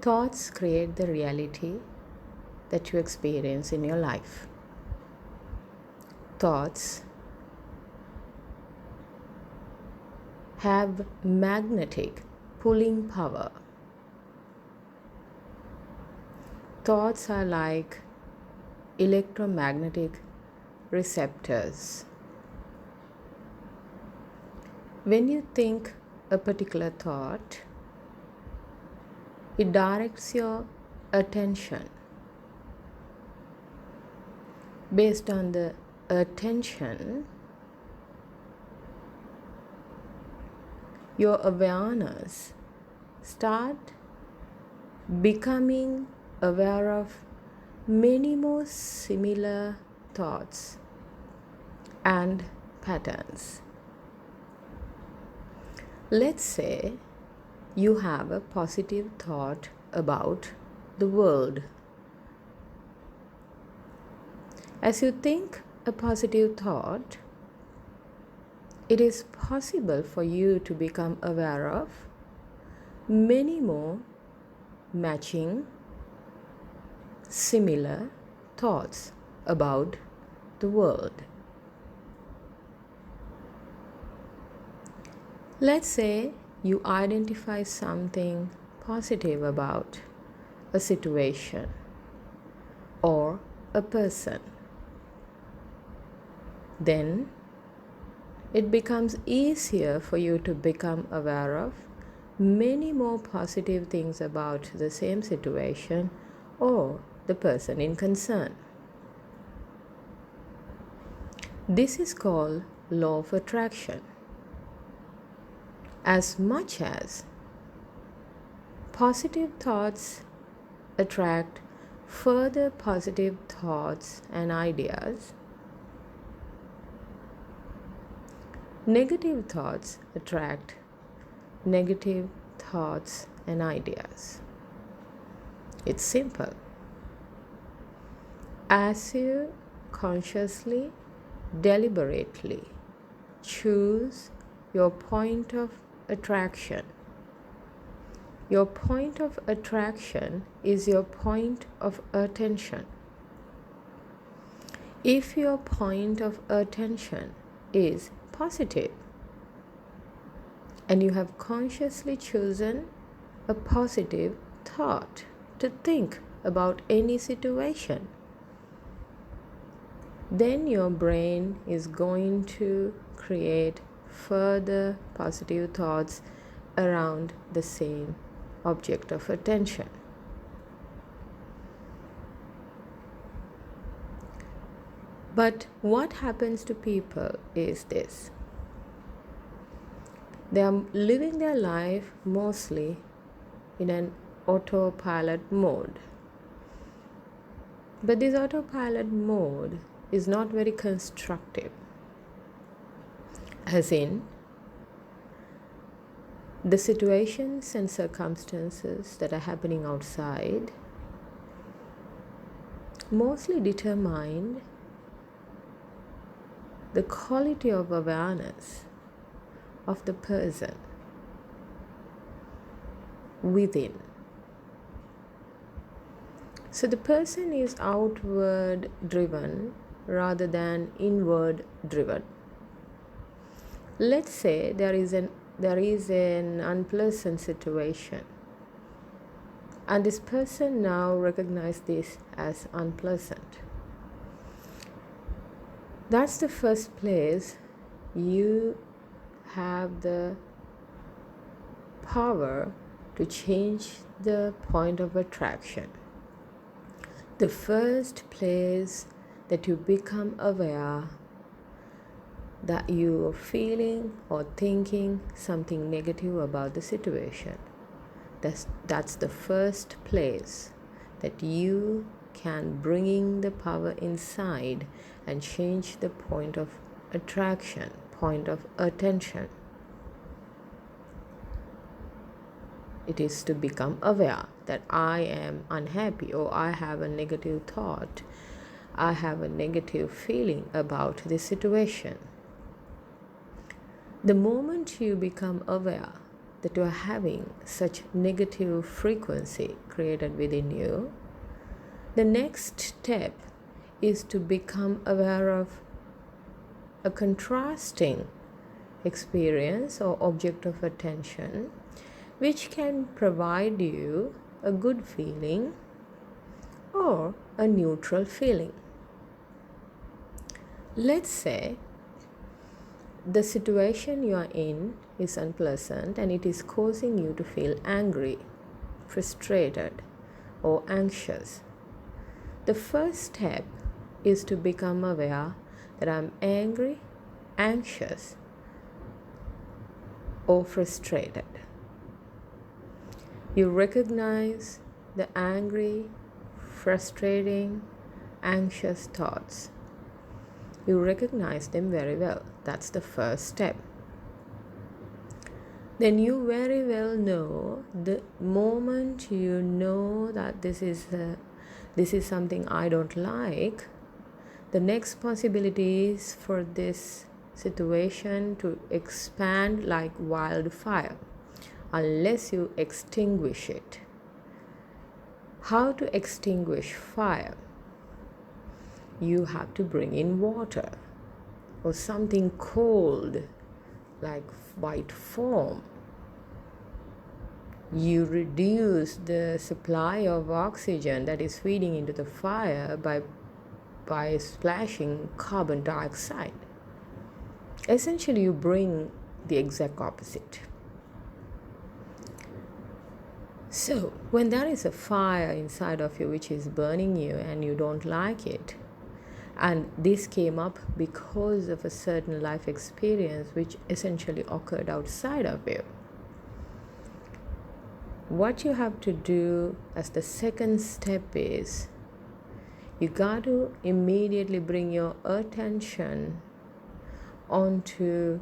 Thoughts create the reality that you experience in your life. Thoughts have magnetic pulling power. Thoughts are like electromagnetic receptors. When you think a particular thought, it directs your attention. Based on the attention, your awareness start becoming aware of many more similar thoughts and patterns. Let's say you have a positive thought about the world. As you think a positive thought, it is possible for you to become aware of many more matching, similar thoughts about the world. Let's say you identify something positive about a situation or a person. Then it becomes easier for you to become aware of many more positive things about the same situation or the person in concern. This is called law of attraction. As much as positive thoughts attract further positive thoughts and ideas, negative thoughts attract negative thoughts and ideas. It's simple. As you consciously, deliberately choose your point of attraction. Your point of attraction is your point of attention. If your point of attention is positive and you have consciously chosen a positive thought to think about any situation, then your brain is going to create further positive thoughts around the same object of attention. But what happens to people is this. They are living their life mostly in an autopilot mode. But this autopilot mode is not very constructive. As in, the situations and circumstances that are happening outside mostly determine the quality of awareness of the person within. So the person is outward driven rather than inward driven. Let's say there is an unpleasant situation, and this person now recognizes this as unpleasant. That's the first place you have the power to change the point of attraction. The first place that you become aware that you are feeling or thinking something negative about the situation. That's the first place that you can bring in the power inside and change the point of attraction, point of attention. It is to become aware that I am unhappy, or I have a negative thought, I have a negative feeling about this situation. The moment you become aware that you are having such negative frequency created within you, the next step is to become aware of a contrasting experience or object of attention which can provide you a good feeling or a neutral feeling. Let's say the situation you are in is unpleasant and it is causing you to feel angry, frustrated, or anxious. The first step is to become aware that I'm angry, anxious, or frustrated. You recognize the angry, frustrating, anxious thoughts. You recognize them very well. That's the first step. Then you very well know the moment you know that this is something I don't like, the next possibility is for this situation to expand like wildfire unless you extinguish it. How to extinguish fire? You have to bring in water or something cold like white foam. You reduce the supply of oxygen that is feeding into the fire by splashing carbon dioxide. Essentially, you bring the exact opposite. So, when there is a fire inside of you which is burning you and you don't like it, and this came up because of a certain life experience which essentially occurred outside of you, what you have to do as the second step is you got to immediately bring your attention onto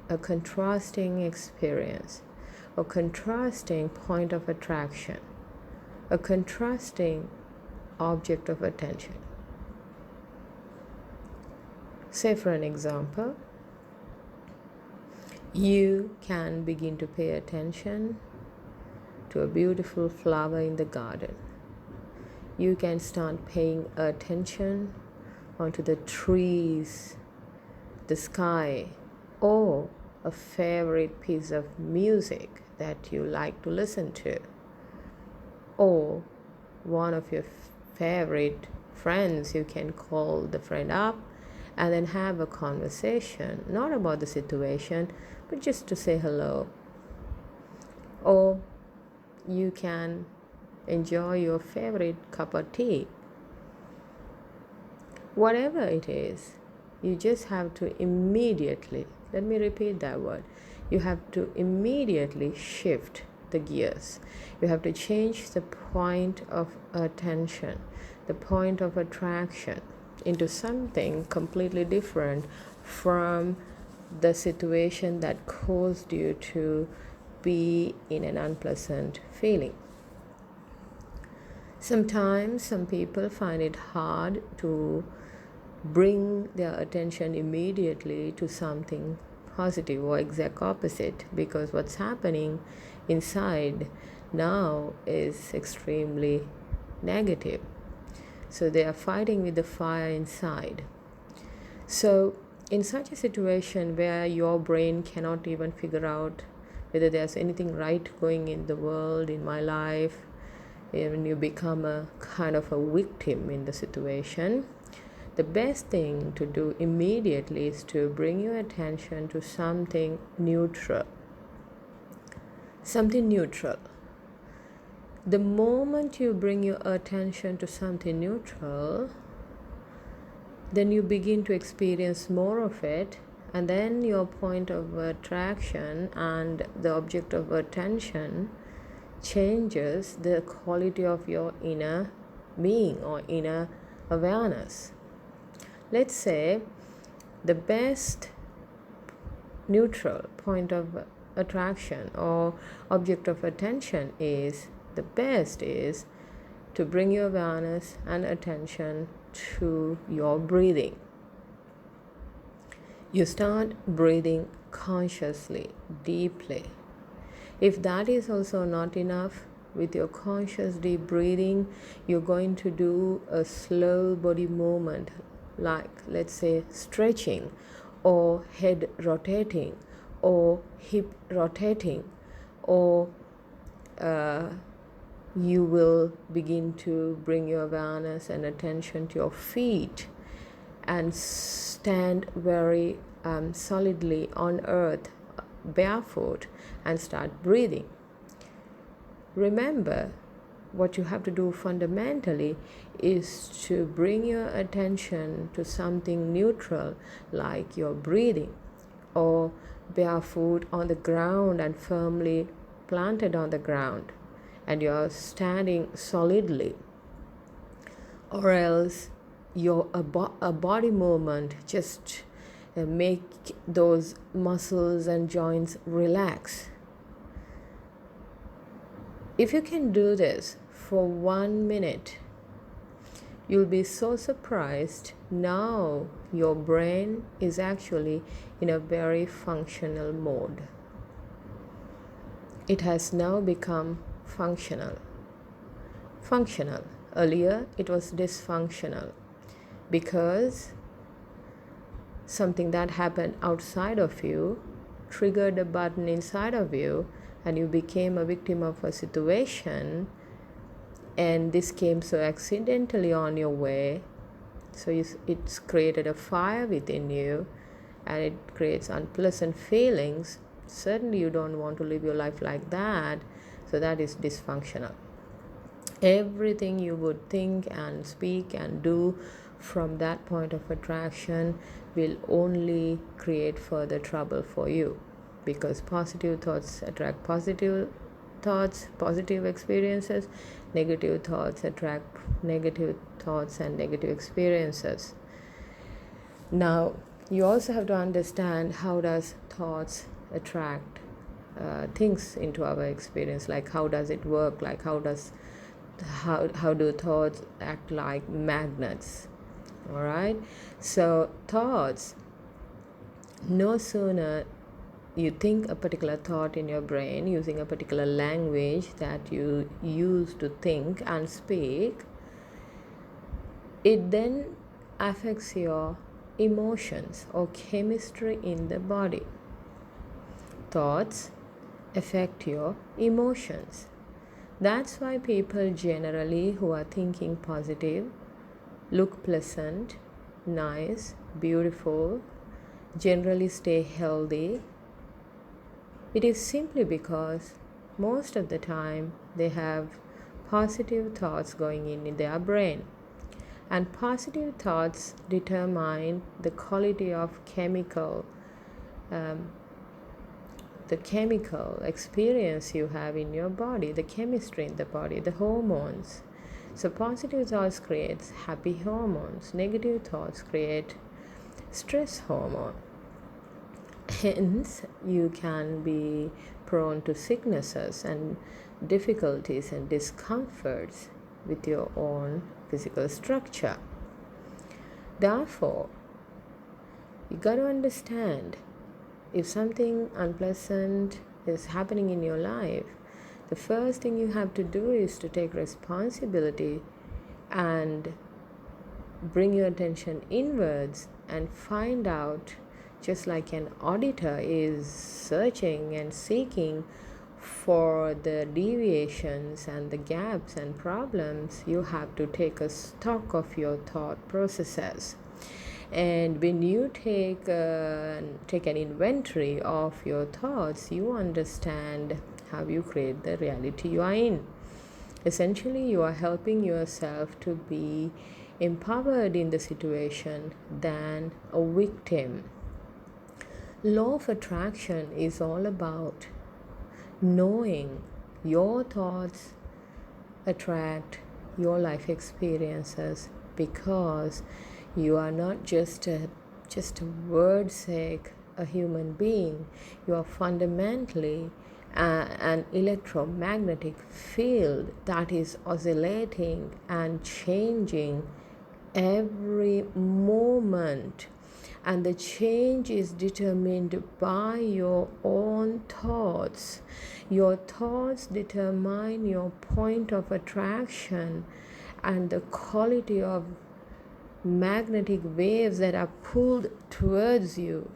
a contrasting experience, a contrasting point of attraction, a contrasting object of attention. Say, for an example, you can begin to pay attention to a beautiful flower in the garden. You can start paying attention onto the trees, the sky, or a favorite piece of music that you like to listen to, or one of your favorite friends. You can call the friend up and then have a conversation, not about the situation, but just to say hello. Or you can enjoy your favorite cup of tea. Whatever it is, you just have to immediately, let me repeat that word, you have to immediately shift the gears. You have to change the point of attention, the point of attraction, into something completely different from the situation that caused you to be in an unpleasant feeling. Sometimes some people find it hard to bring their attention immediately to something positive or exact opposite, because what's happening inside now is extremely negative. So they are fighting with the fire inside. So in such a situation where your brain cannot even figure out whether there's anything right going in the world, in my life, when you become a kind of a victim in the situation, the best thing to do immediately is to bring your attention to something neutral. Something neutral. The moment you bring your attention to something neutral, then you begin to experience more of it, and then your point of attraction and the object of attention changes the quality of your inner being or inner awareness. Let's say the best neutral point of attraction or object of attention is to bring your awareness and attention to your breathing. You start breathing consciously, deeply. If that is also not enough, with your conscious deep breathing, you're going to do a slow body movement, like let's say stretching, or head rotating, or hip rotating, or you will begin to bring your awareness and attention to your feet and stand very solidly on earth, barefoot, and start breathing. Remember, what you have to do fundamentally is to bring your attention to something neutral, like your breathing, or barefoot on the ground and firmly planted on the ground, and you're standing solidly, or else a body movement just make those muscles and joints relax. If you can do this for 1 minute, you'll be so surprised. Now your brain is actually in a very functional mode. It has now become functional. Earlier it was dysfunctional, because something that happened outside of you triggered a button inside of you, and you became a victim of a situation, and this came so accidentally on your way, so it's created a fire within you, and it creates unpleasant feelings. Certainly you don't want to live your life like that, so that is dysfunctional. Everything you would think and speak and do from that point of attraction will only create further trouble for you, because positive thoughts attract positive thoughts, positive experiences. Negative thoughts attract negative thoughts and negative experiences. Now, you also have to understand, how does thoughts attract things into our experience? Like, how does it work? Like, how do thoughts act like magnets? All right, so thoughts, no sooner you think a particular thought in your brain using a particular language that you use to think and speak, it then affects your emotions or chemistry in the body. Thoughts affect your emotions. That's why people generally who are thinking positive look pleasant, nice, beautiful, generally stay healthy. It is simply because most of the time they have positive thoughts going in their brain. And positive thoughts determine the quality of the chemical experience you have in your body, the chemistry in the body, the hormones. So positive thoughts creates happy hormones. Negative thoughts create stress hormone. Hence, you can be prone to sicknesses and difficulties and discomforts with your own physical structure. Therefore, you got to understand, if something unpleasant is happening in your life, the first thing you have to do is to take responsibility and bring your attention inwards and find out, just like an auditor is searching and seeking for the deviations and the gaps and problems, you have to take a stock of your thought processes. And when you take an inventory of your thoughts, you understand how you create the reality you are in. Essentially, you are helping yourself to be empowered in the situation than a victim. Law of attraction is all about knowing your thoughts attract your life experiences, because you are not just a word's sake a human being. You are fundamentally an electromagnetic field that is oscillating and changing every moment. And the change is determined by your own thoughts. Your thoughts determine your point of attraction and the quality of magnetic waves that are pulled towards you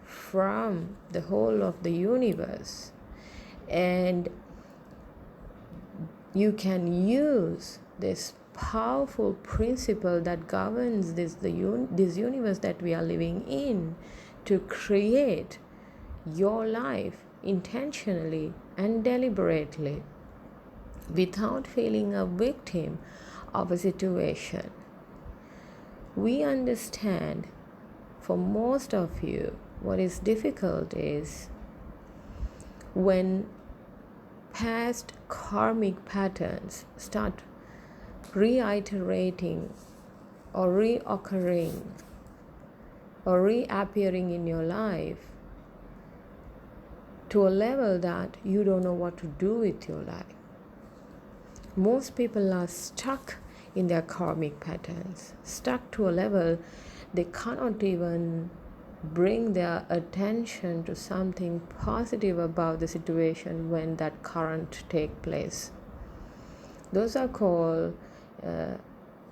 from the whole of the universe. And you can use this powerful principle that governs this universe that we are living in to create your life intentionally and deliberately without feeling a victim of a situation. We understand, for most of you, what is difficult is when past karmic patterns start reiterating or reoccurring or reappearing in your life to a level that you don't know what to do with your life. Most people are stuck in their karmic patterns, stuck to a level they cannot even bring their attention to something positive about the situation when that current take place. Those are called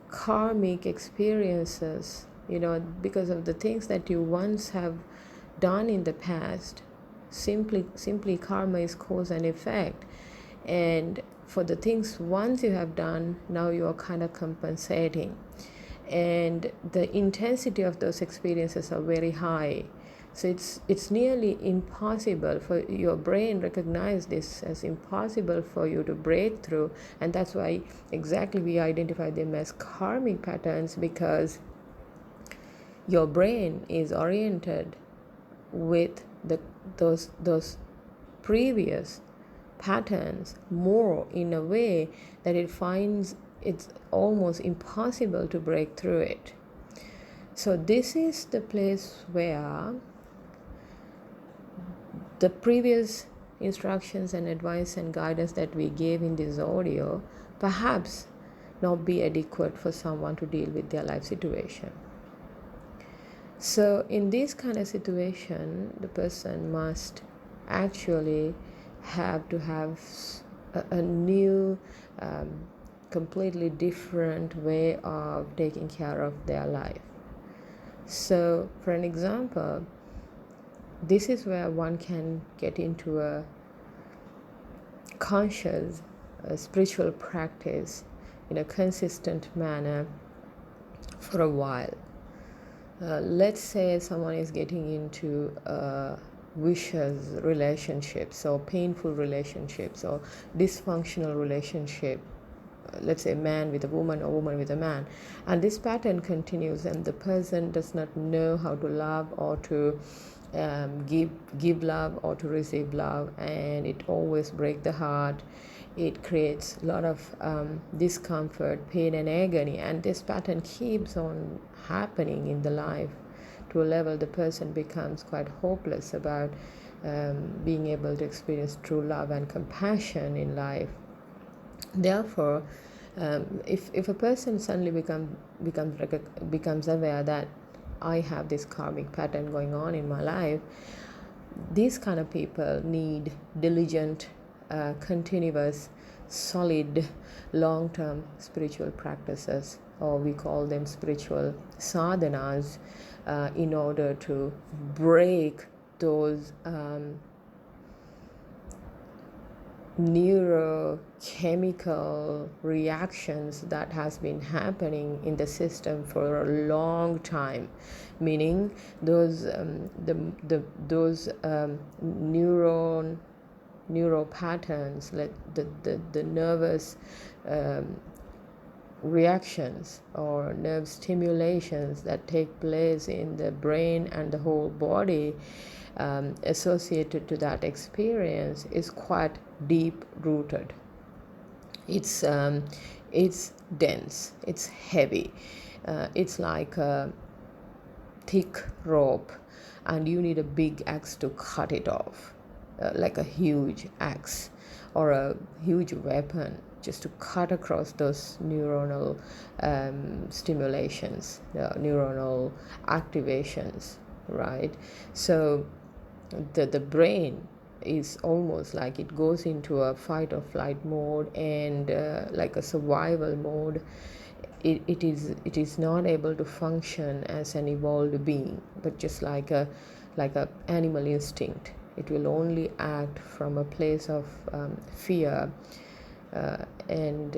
karmic experiences, because of the things that you once have done in the past. Simply karma is cause and effect, and for the things once you have done, now you are kind of compensating, and the intensity of those experiences are very high. So it's nearly impossible for your brain recognize this as impossible for you to break through, and that's why exactly we identify them as karmic patterns, because your brain is oriented with those previous patterns more in a way that it finds it's almost impossible to break through it. So this is the place where the previous instructions and advice and guidance that we gave in this audio perhaps not be adequate for someone to deal with their life situation. So in this kind of situation, the person must actually have to have a new, completely different way of taking care of their life. So for an example, this is where one can get into a conscious spiritual practice in a consistent manner for a while. Let's say someone is getting into vicious relationships or painful relationships or dysfunctional relationship, let's say man with a woman or woman with a man, and this pattern continues and the person does not know how to love or to give love or to receive love, and it always breaks the heart. It creates a lot of discomfort, pain and agony, and this pattern keeps on happening in the life to a level the person becomes quite hopeless about being able to experience true love and compassion in life. Therefore, if a person suddenly becomes aware that I have this karmic pattern going on in my life, these kind of people need diligent, continuous, solid, long-term spiritual practices, or we call them spiritual sadhanas, in order to break those neurochemical reactions that has been happening in the system for a long time, meaning those neural patterns, like the nervous reactions or nerve stimulations that take place in the brain and the whole body associated to that experience is quite deep rooted. It's dense, it's heavy, it's like a thick rope and you need a big axe to cut it off, like a huge axe or a huge weapon. just to cut across those neuronal stimulations, neuronal activations, right? So the brain is almost like it goes into a fight or flight mode, and like a survival mode. It is not able to function as an evolved being, but just like a animal instinct. It will only act from a place of fear, and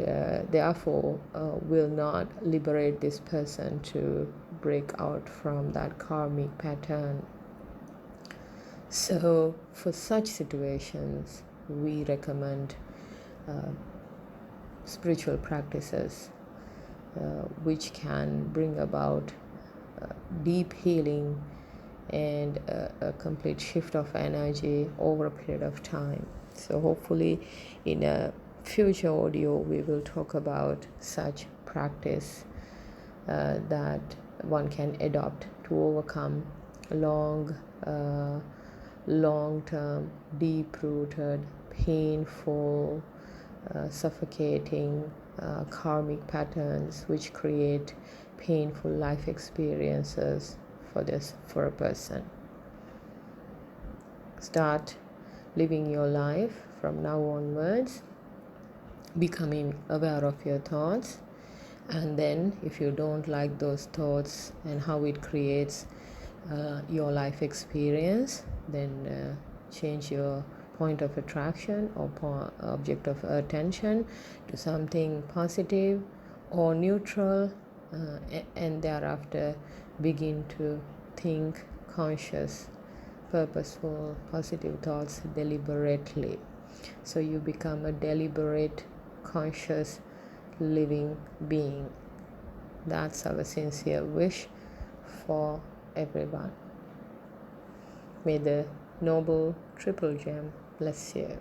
therefore will not liberate this person to break out from that karmic pattern. So for such situations, we recommend spiritual practices which can bring about deep healing and a complete shift of energy over a period of time. So hopefully in a future audio we will talk about such practice that one can adopt to overcome long-term, deep-rooted, painful, suffocating karmic patterns which create painful life experiences for a person. Start living your life from now onwards, becoming aware of your thoughts, and then if you don't like those thoughts and how it creates your life experience, then change your point of attraction or object of attention to something positive or neutral, and thereafter begin to think conscious, purposeful, positive thoughts deliberately. So you become a deliberate, conscious, living being. That's our sincere wish for everyone. May the noble triple gem bless you.